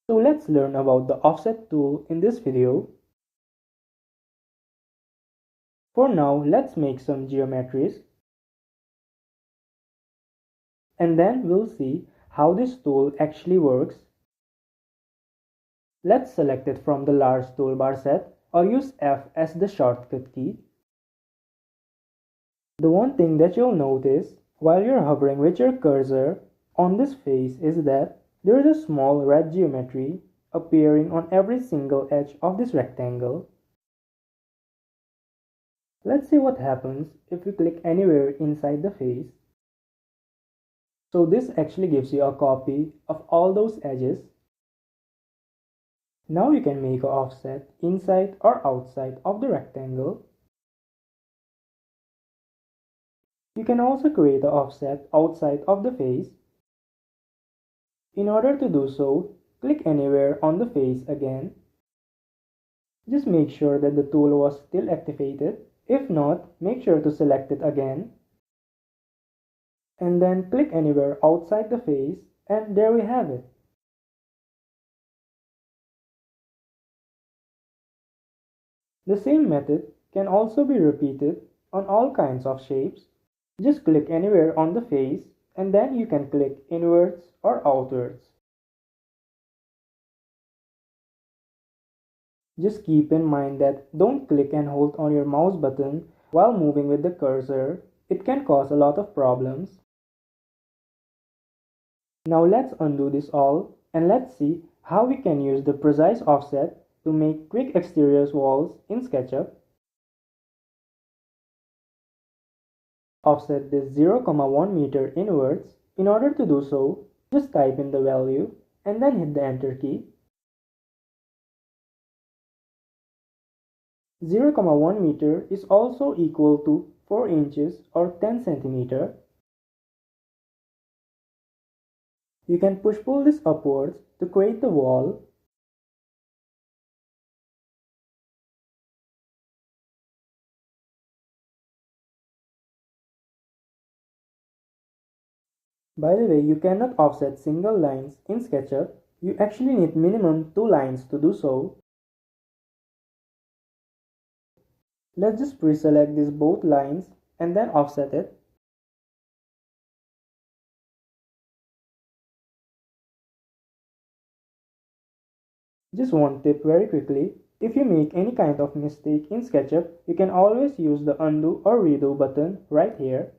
So let's learn about the offset tool in this video. For now, let's make some geometries. And then we'll see how this tool actually works. Let's select it from the large toolbar set or use F as the shortcut key. The one thing that you'll notice while you're hovering with your cursor on this face is that there is a small red geometry appearing on every single edge of this rectangle. Let's see what happens if we click anywhere inside the face. So this actually gives you a copy of all those edges. Now you can make an offset inside or outside of the rectangle. You can also create an offset outside of the face. In order to do so, click anywhere on the face again. Just make sure that the tool was still activated. If not, make sure to select it again. And then click anywhere outside the face, and there we have it. The same method can also be repeated on all kinds of shapes. Just click anywhere on the face, and then you can click inwards or outwards. Just keep in mind that don't click and hold on your mouse button while moving with the cursor. It can cause a lot of problems. Now let's undo this all and let's see how we can use the precise offset to make quick exterior walls in SketchUp. Offset this 0,1 meter inwards. In order to do so, just type in the value and then hit the enter key. 0,1 meter is also equal to 4 inches or 10 centimeter. You can push-pull this upwards to create the wall. By the way, you cannot offset single lines in SketchUp. You actually need minimum 2 lines to do so. Let's just pre-select these both lines and then offset it. Just one tip very quickly. If you make any kind of mistake in SketchUp, you can always use the undo or redo button right here.